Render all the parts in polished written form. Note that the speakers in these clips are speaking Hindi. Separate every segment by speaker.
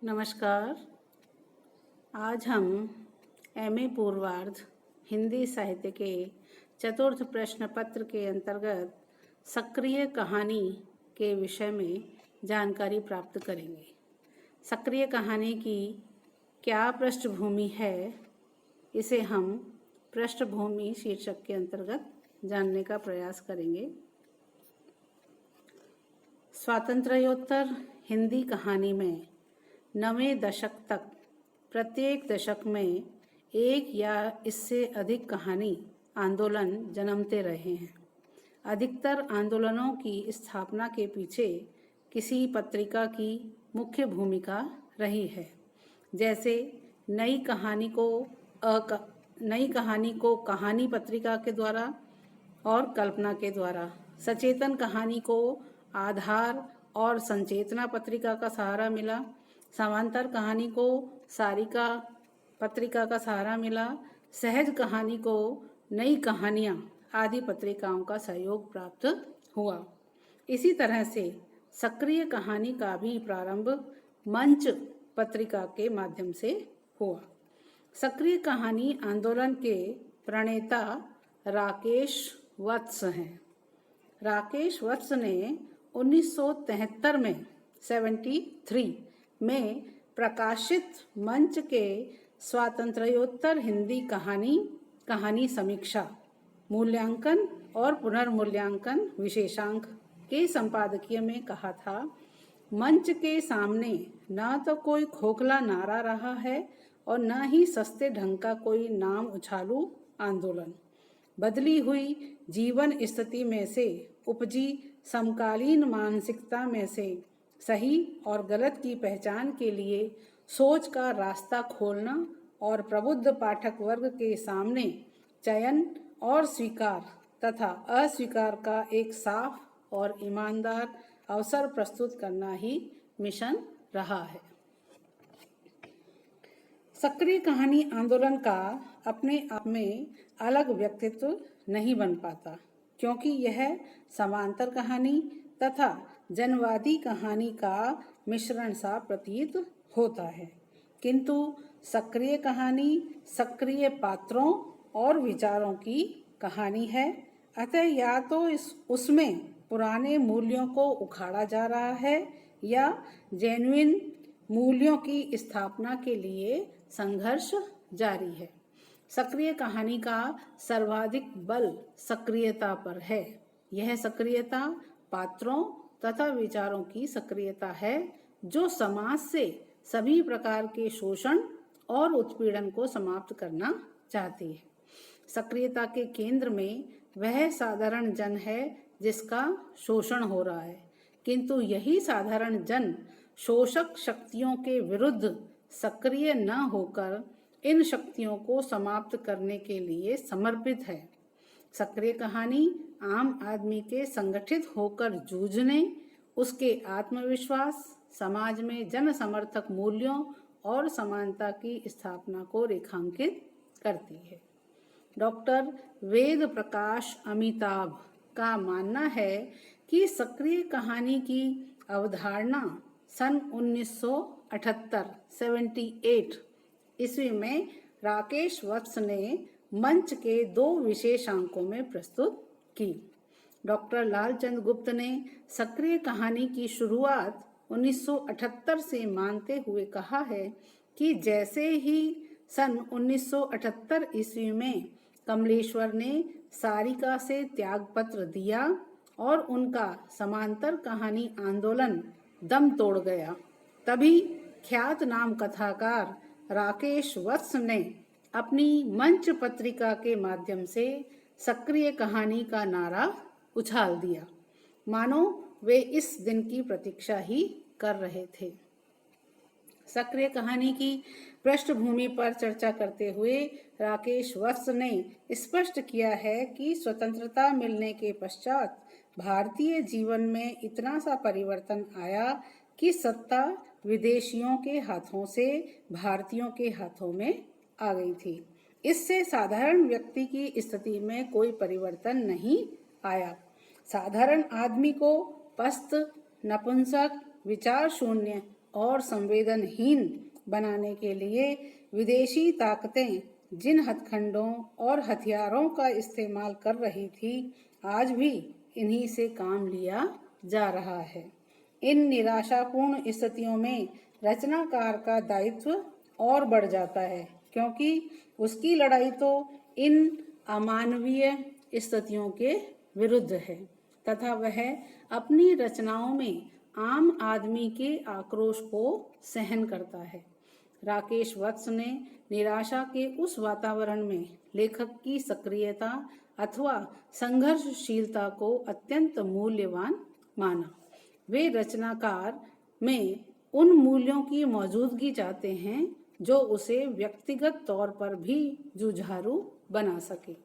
Speaker 1: नमस्कार। आज हम एमए पूर्वार्ध हिंदी साहित्य के चतुर्थ प्रश्न पत्र के अंतर्गत सक्रिय कहानी के विषय में जानकारी प्राप्त करेंगे। सक्रिय कहानी की क्या पृष्ठभूमि है, इसे हम पृष्ठभूमि शीर्षक के अंतर्गत जानने का प्रयास करेंगे। स्वातंत्र्योत्तर हिंदी कहानी में 9वें दशक तक प्रत्येक दशक में एक या इससे अधिक कहानी आंदोलन जन्मते रहे हैं। अधिकतर आंदोलनों की स्थापना के पीछे किसी पत्रिका की मुख्य भूमिका रही है, जैसे नई कहानी को कहानी पत्रिका के द्वारा और कल्पना के द्वारा, सचेतन कहानी को आधार और संचेतना पत्रिका का सहारा मिला, समांतर कहानी को सारिका पत्रिका का सहारा मिला, सहज कहानी को नई कहानियाँ आदि पत्रिकाओं का सहयोग प्राप्त हुआ। इसी तरह से सक्रिय कहानी का भी प्रारंभ मंच पत्रिका के माध्यम से हुआ। सक्रिय कहानी आंदोलन के प्रणेता राकेश वत्स हैं। राकेश वत्स ने 1973 में 73 में प्रकाशित मंच के स्वातंत्र्योत्तर हिंदी कहानी समीक्षा, मूल्यांकन और पुनर्मूल्यांकन विशेषांक के संपादकीय में कहा था, मंच के सामने न तो कोई खोखला नारा रहा है और न ही सस्ते ढंग का कोई नाम उछालू आंदोलन। बदली हुई जीवन स्थिति में से उपजी समकालीन मानसिकता में से सही और गलत की पहचान के लिए सोच का रास्ता खोलना और प्रबुद्ध पाठक वर्ग के सामने चयन और स्वीकार तथा अस्वीकार का एक साफ और ईमानदार अवसर प्रस्तुत करना ही मिशन रहा है। सक्रिय कहानी आंदोलन का अपने आप में अलग व्यक्तित्व नहीं बन पाता, क्योंकि यह समांतर कहानी तथा जनवादी कहानी का मिश्रण सा प्रतीत होता है। किंतु सक्रिय कहानी सक्रिय पात्रों और विचारों की कहानी है, अतः या तो उसमें पुराने मूल्यों को उखाड़ा जा रहा है या जेन्युइन मूल्यों की स्थापना के लिए संघर्ष जारी है। सक्रिय कहानी का सर्वाधिक बल सक्रियता पर है। यह सक्रियता पात्रों तथा विचारों की सक्रियता है जो समाज से सभी प्रकार के शोषण और उत्पीड़न को समाप्त करना चाहती है। सक्रियता के केंद्र में वह साधारण जन है जिसका शोषण हो रहा है, किंतु यही साधारण जन शोषक शक्तियों के विरुद्ध सक्रिय न होकर इन शक्तियों को समाप्त करने के लिए समर्पित है। सक्रिय कहानी आम आदमी के संगठित होकर जूझने, उसके आत्मविश्वास, समाज में जन समर्थक मूल्यों और समानता की स्थापना को रेखांकित करती है। डॉक्टर वेद प्रकाश अमिताभ का मानना है कि सक्रिय कहानी की अवधारणा सन 1978 ईस्वी में राकेश वत्स ने मंच के 2 विशेषांकों में प्रस्तुत की। डॉक्टर लालचंद गुप्त ने सक्रिय कहानी की शुरुआत 1978 से मानते हुए कहा है कि जैसे ही सन 1978 ईस्वी में कमलेश्वर ने सारिका से त्यागपत्र दिया और उनका समांतर कहानी आंदोलन दम तोड़ गया, तभी ख्यात नाम कथाकार राकेश वत्स ने अपनी मंच पत्रिका के माध्यम से सक्रिय कहानी का नारा उछाल दिया, मानो वे इस दिन की प्रतीक्षा ही कर रहे थे। सक्रिय कहानी की पृष्ठभूमि पर चर्चा करते हुए राकेश वत्स ने स्पष्ट किया है कि स्वतंत्रता मिलने के पश्चात भारतीय जीवन में इतना सा परिवर्तन आया कि सत्ता विदेशियों के हाथों से भारतीयों के हाथों में आ गई थी। इससे साधारण व्यक्ति की स्थिति में कोई परिवर्तन नहीं आया। साधारण आदमी को पस्त, नपुंसक, विचार शून्य और संवेदनहीन बनाने के लिए विदेशी ताकतें जिन हथकंडों और हथियारों का इस्तेमाल कर रही थी, आज भी इन्हीं से काम लिया जा रहा है। इन निराशापूर्ण स्थितियों में रचनाकार का दायित्व और बढ़ जाता है, क्योंकि उसकी लड़ाई तो इन अमानवीय स्थितियों के विरुद्ध है तथा वह अपनी रचनाओं में आम आदमी के आक्रोश को सहन करता है। राकेश वत्स ने निराशा के उस वातावरण में लेखक की सक्रियता अथवा संघर्षशीलता को अत्यंत मूल्यवान माना। वे रचनाकार में उन मूल्यों की मौजूदगी चाहते हैं जो उसे व्यक्तिगत तौर पर भी जुझारू बना सके।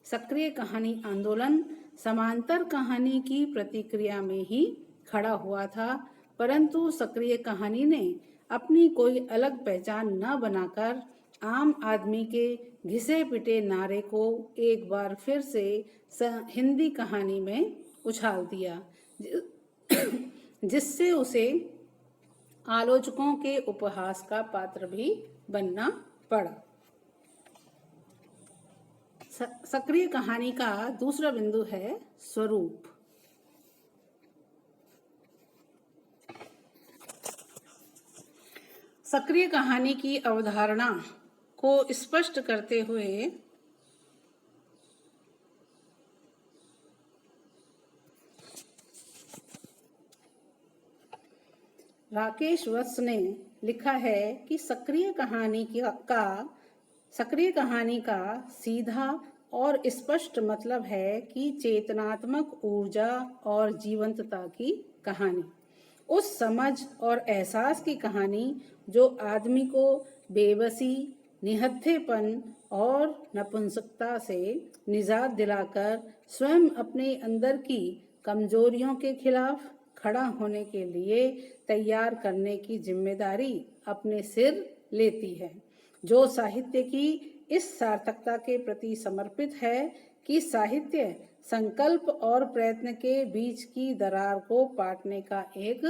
Speaker 1: सक्रिय कहानी आंदोलन समांतर कहानी की प्रतिक्रिया में ही खड़ा हुआ था, परंतु सक्रिय कहानी ने अपनी कोई अलग पहचान न बनाकर आम आदमी के घिसे पिटे नारे को एक बार फिर से हिंदी कहानी में उछाल दिया, जिससे उसे आलोचकों के उपहास का पात्र भी बनना पड़ा। सक्रिय कहानी का दूसरा बिंदु है स्वरूप। सक्रिय कहानी की अवधारणा को स्पष्ट करते हुए राकेश वत्स ने लिखा है कि सक्रिय कहानी का सीधा और स्पष्ट मतलब है कि चेतनात्मक ऊर्जा और जीवंतता की कहानी, उस समझ और एहसास की कहानी जो आदमी को बेबसी, निहत्थेपन और नपुंसकता से निजात दिलाकर स्वयं अपने अंदर की कमजोरियों के खिलाफ खड़ा होने के लिए तैयार करने की जिम्मेदारी अपने सिर लेती है, जो साहित्य की इस सार्थकता के प्रति समर्पित है कि साहित्य संकल्प और प्रयत्न के बीच की दरार को पाटने का एक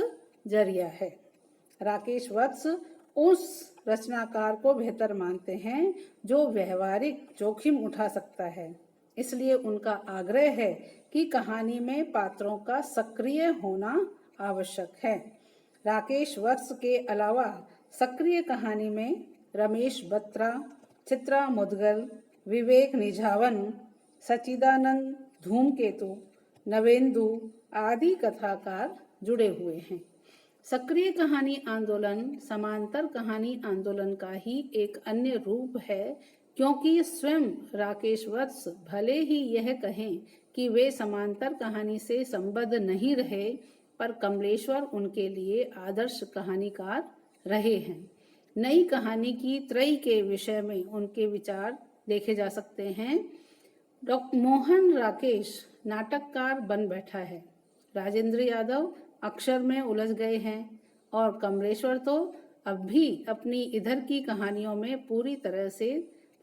Speaker 1: जरिया है। राकेश वत्स उस रचनाकार को बेहतर मानते हैं जो व्यवहारिक जोखिम उठा सकता है, इसलिए उनका आग्रह है कि कहानी में पात्रों का सक्रिय होना आवश्यक है। राकेश वत्स के अलावा सक्रिय कहानी में रमेश बत्रा, चित्रा मुदगल, विवेक निझावन, सच्चिदानंद धूमकेतु, नवेंदु आदि कथाकार जुड़े हुए हैं। सक्रिय कहानी आंदोलन समांतर कहानी आंदोलन का ही एक अन्य रूप है, क्योंकि स्वयं राकेश वत्स भले ही यह कहें कि वे समांतर कहानी से संबद्ध नहीं रहे, पर कमलेश्वर उनके लिए आदर्श कहानीकार रहे हैं। नई कहानी की त्रयी के विषय में उनके विचार देखे जा सकते हैं। डॉक्टर मोहन राकेश नाटककार बन बैठा है, राजेंद्र यादव अक्षर में उलझ गए हैं और कमलेश्वर तो अब भी अपनी इधर की कहानियों में पूरी तरह से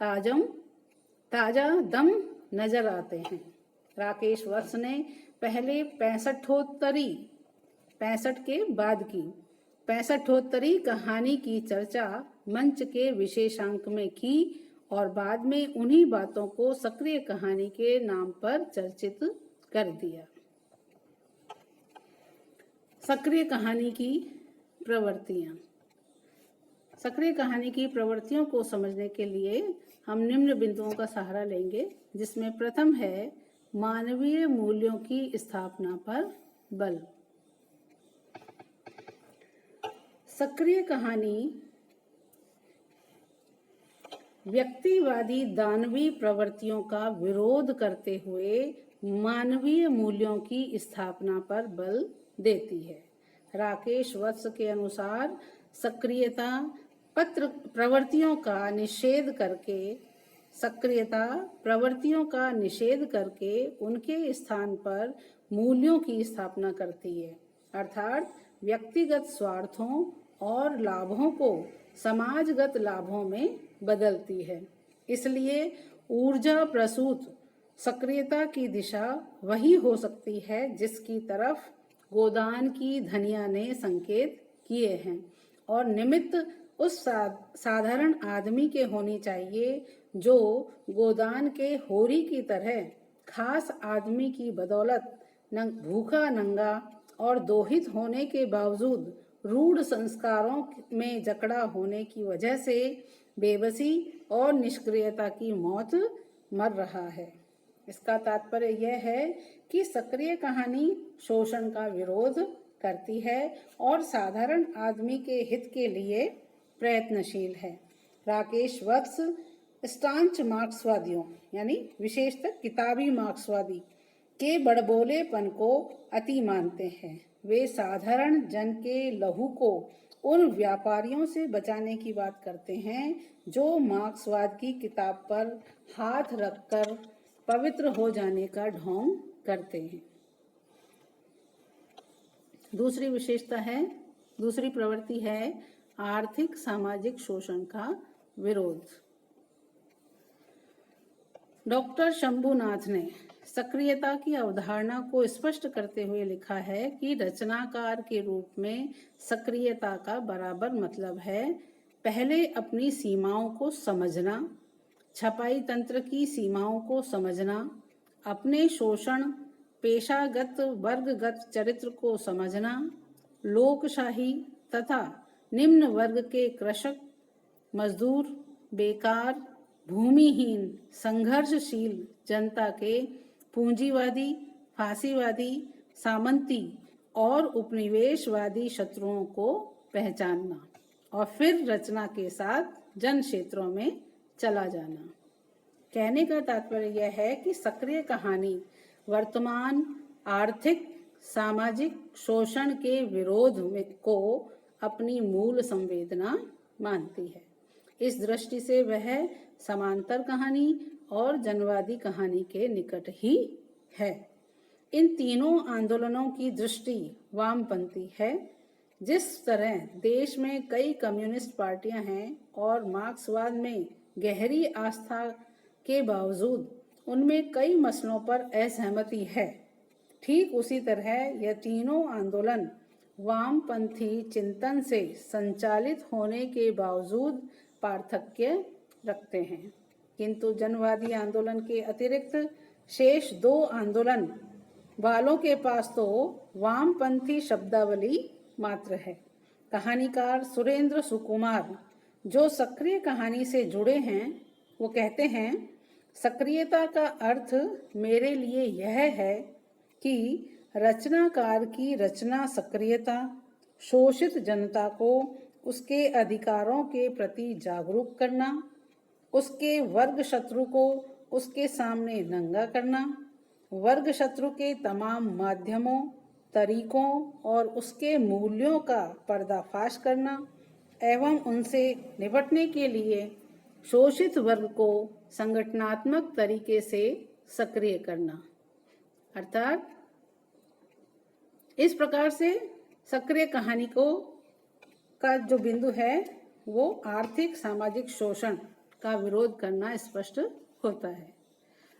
Speaker 1: ताजा दम नजर आते हैं। राकेश वत्स ने पहले 65 के बाद की 65 कहानी की चर्चा मंच के विशेषांक में की और बाद में उन्हीं बातों को सक्रिय कहानी के नाम पर चर्चित कर दिया। सक्रिय कहानी की प्रवृत्तियां। सक्रिय कहानी की प्रवृत्तियों को समझने के लिए हम निम्न बिंदुओं का सहारा लेंगे, जिसमें प्रथम है मानवीय मूल्यों की स्थापना पर बल। सक्रिय कहानी व्यक्तिवादी दानवी प्रवृत्तियों का विरोध करते हुए मानवीय मूल्यों की स्थापना पर बल देती है। राकेश वत्स के अनुसार सक्रियता प्रवृत्तियों का निषेध करके उनके स्थान पर मूल्यों की स्थापना करती है, अर्थात व्यक्तिगत स्वार्थों और लाभों को समाजगत लाभों में बदलती है। इसलिए ऊर्जा प्रसूत सक्रियता की दिशा वही हो सकती है जिसकी तरफ गोदान की धनिया ने संकेत किए हैं और निमित्त उस साधारण आदमी के होनी चाहिए जो गोदान के होरी की तरह खास आदमी की बदौलत भूखा नंगा और दोहित होने के बावजूद रूढ़ संस्कारों में जकड़ा होने की वजह से बेबसी और निष्क्रियता की मौत मर रहा है। इसका तात्पर्य यह है कि सक्रिय कहानी शोषण का विरोध करती है और साधारण आदमी के हित के लिए प्रयत्नशील है। राकेश वत्स स्टांच मार्क्सवादियों यानी विशेषतः किताबी मार्क्सवादी के बड़बोलेपन को अति मानते हैं। वे साधारण जन के लहू को उन व्यापारियों से बचाने की बात करते हैं जो मार्क्सवाद की किताब पर हाथ रखकर पवित्र हो जाने का ढोंग करते हैं। दूसरी प्रवृत्ति है आर्थिक सामाजिक शोषण का विरोध। डॉक्टर शंभुनाथ ने सक्रियता की अवधारणा को स्पष्ट करते हुए लिखा है कि रचनाकार के रूप में सक्रियता का बराबर मतलब है पहले अपनी सीमाओं को समझना, छपाई तंत्र की सीमाओं को समझना, अपने शोषण पेशागत वर्गगत चरित्र को समझना, लोकशाही तथा निम्न वर्ग के कृषक, मजदूर, बेकार, भूमिहीन, संघर्षशील जनता के पूंजीवादी, फांसीवादी, सामंती और उपनिवेशवादी शत्रुओं को पहचानना और फिर रचना के साथ जन क्षेत्रों में चला जाना। कहने का तात्पर्य यह है कि सक्रिय कहानी वर्तमान आर्थिक सामाजिक शोषण के विरोध को अपनी मूल संवेदना मानती है। इस दृष्टि से वह समांतर कहानी और जनवादी कहानी के निकट ही है। इन तीनों आंदोलनों की दृष्टि वामपंथी है। जिस तरह देश में कई कम्युनिस्ट पार्टियां हैं और मार्क्सवाद में गहरी आस्था के बावजूद उनमें कई मसलों पर असहमति है, ठीक उसी तरह यह तीनों आंदोलन वामपंथी चिंतन से संचालित होने के बावजूद पार्थक्य रखते हैं। किंतु जनवादी आंदोलन के अतिरिक्त शेष दो आंदोलन वालों के पास तो वामपंथी शब्दावली मात्र है। कहानीकार सुरेंद्र सुकुमार जो सक्रिय कहानी से जुड़े हैं वो कहते हैं, सक्रियता का अर्थ मेरे लिए यह है कि रचनाकार की रचना सक्रियता शोषित जनता को उसके अधिकारों के प्रति जागरूक करना, उसके वर्ग शत्रु को उसके सामने नंगा करना, वर्ग शत्रु के तमाम माध्यमों, तरीकों और उसके मूल्यों का पर्दाफाश करना एवं उनसे निपटने के लिए शोषित वर्ग को संगठनात्मक तरीके से सक्रिय करना। अर्थात इस प्रकार से सक्रिय कहानी का जो बिंदु है वो आर्थिक सामाजिक शोषण का विरोध करना स्पष्ट होता है।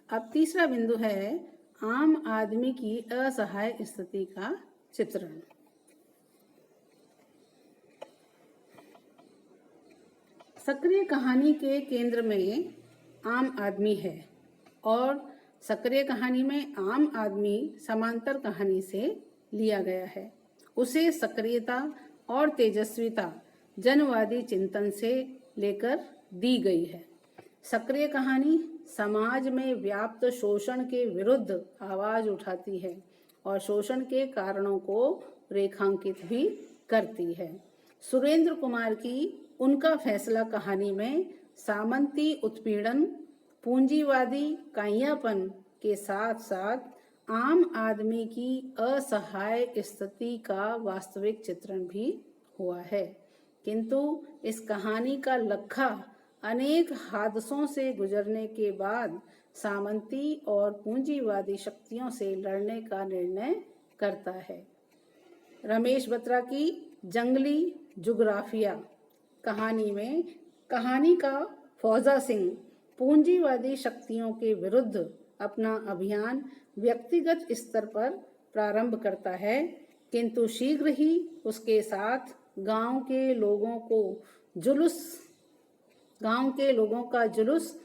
Speaker 1: अब तीसरा बिंदु है आम आदमी की असहाय स्थिति का चित्रण। सक्रिय कहानी के केंद्र में आम आदमी है और सक्रिय कहानी में आम आदमी समांतर कहानी से लिया गया है। उसे सक्रियता और तेजस्विता जनवादी चिंतन से लेकर दी गई है। सक्रिय कहानी समाज में व्याप्त शोषण के विरुद्ध आवाज उठाती है और शोषण के कारणों को रेखांकित भी करती है। सुरेंद्र कुमार की उनका फैसला कहानी में सामंती उत्पीड़न, पूंजीवादी काइयापन के साथ साथ आम आदमी की असहाय स्थिति का वास्तविक चित्रण भी हुआ है। किंतु इस कहानी का लक्ष्य अनेक हादसों से गुजरने के बाद सामंती और पूंजीवादी शक्तियों से लड़ने का निर्णय करता है। रमेश बत्रा की जंगली जुग्राफिया कहानी में कहानी का फौजा सिंह पूंजीवादी शक्तियों के विरुद्ध अपना अभियान व्यक्तिगत स्तर पर प्रारंभ करता है, किंतु शीघ्र ही उसके साथ गांव के लोगों का जुलूस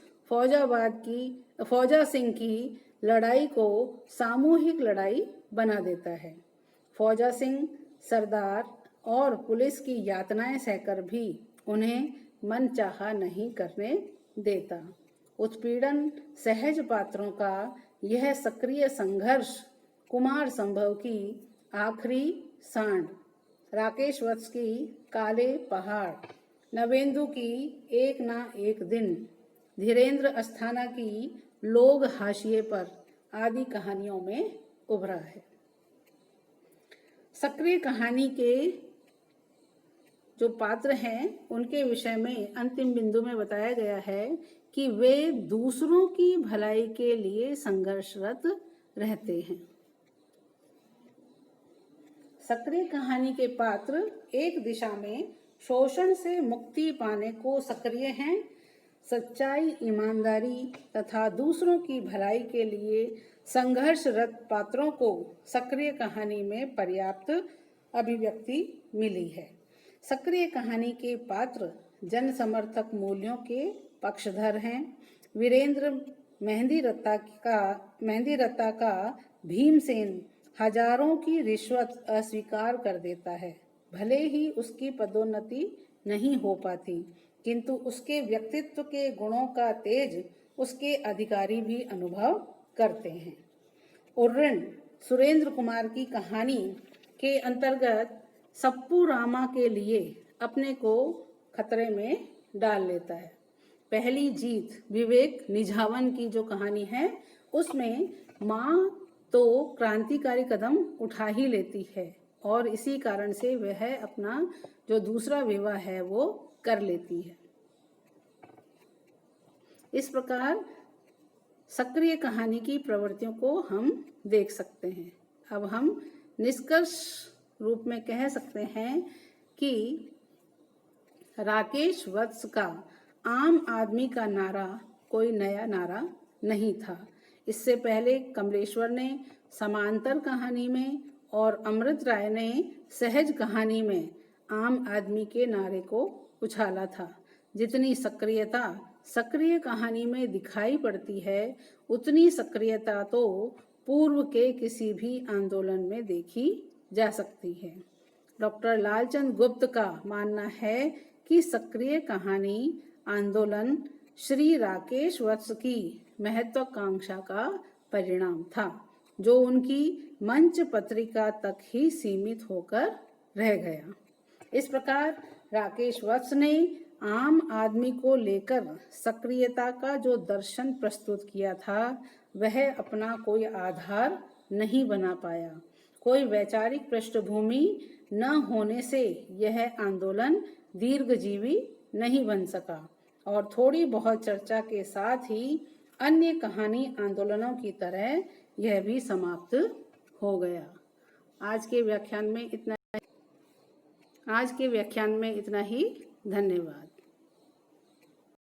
Speaker 1: फौजा सिंह की लड़ाई को सामूहिक लड़ाई बना देता है। फौजा सिंह सरदार और पुलिस की यातनाएं सहकर भी उन्हें मनचाहा नहीं करने देता। उत्पीड़न सहज पात्रों का यह सक्रिय संघर्ष कुमार संभव की आखिरी सांड, राकेश वत्स की काले पहाड़, नवेंदु की एक ना एक दिन, धीरेन्द्र अस्थाना की लोग हाशिए पर आदि कहानियों में उभरा है। सक्रिय कहानी के जो पात्र हैं उनके विषय में अंतिम बिंदु में बताया गया है कि वे दूसरों की भलाई के लिए संघर्षरत रहते हैं। सक्रिय कहानी के पात्र एक दिशा में शोषण से मुक्ति पाने को सक्रिय हैं, सच्चाई, ईमानदारी तथा दूसरों की भलाई के लिए संघर्षरत पात्रों को सक्रिय कहानी में पर्याप्त अभिव्यक्ति मिली है। सक्रिय कहानी के पात्र जन समर्थक मूल्यों के पक्षधर हैं। वीरेंद्र मेहंदी रत्ता का भीमसेन हजारों की रिश्वत अस्वीकार कर देता है। भले ही उसकी पदोन्नति नहीं हो पाती, किंतु उसके व्यक्तित्व के गुणों का तेज उसके अधिकारी भी अनुभव करते हैं। उर्रण सुरेंद्र कुमार की कहानी के अंतर्गत सप्पू रामा के लिए अपने को खतरे में डाल लेता है। पहली जीत विवेक निझावन की जो कहानी है उसमें माँ तो क्रांतिकारी कदम उठा ही लेती है और इसी कारण से वह अपना जो दूसरा विवाह है वो कर लेती है। इस प्रकार सक्रिय कहानी की प्रवृत्तियों को हम देख सकते हैं। अब हम निष्कर्ष रूप में कह सकते हैं कि राकेश वत्स का आम आदमी का नारा कोई नया नारा नहीं था। इससे पहले कमलेश्वर ने समांतर कहानी में और अमृत राय ने सहज कहानी में आम आदमी के नारे को उछाला था। जितनी सक्रियता सक्रिय कहानी में दिखाई पड़ती है उतनी सक्रियता तो पूर्व के किसी भी आंदोलन में देखी जा सकती है। डॉक्टर लालचंद गुप्त का मानना है कि सक्रिय कहानी आंदोलन श्री राकेश वत्स की महत्वाकांक्षा का परिणाम था, जो उनकी मंच पत्रिका तक ही सीमित होकर रह गया। इस प्रकार राकेश वत्स ने आम आदमी को लेकर सक्रियता का जो दर्शन प्रस्तुत किया था वह अपना कोई आधार नहीं बना पाया। कोई वैचारिक पृष्ठभूमि न होने से यह आंदोलन दीर्घजीवी नहीं बन सका और थोड़ी बहुत चर्चा के साथ ही अन्य कहानी आंदोलनों की तरह यह भी समाप्त हो गया। आज के व्याख्यान में इतना ही। धन्यवाद।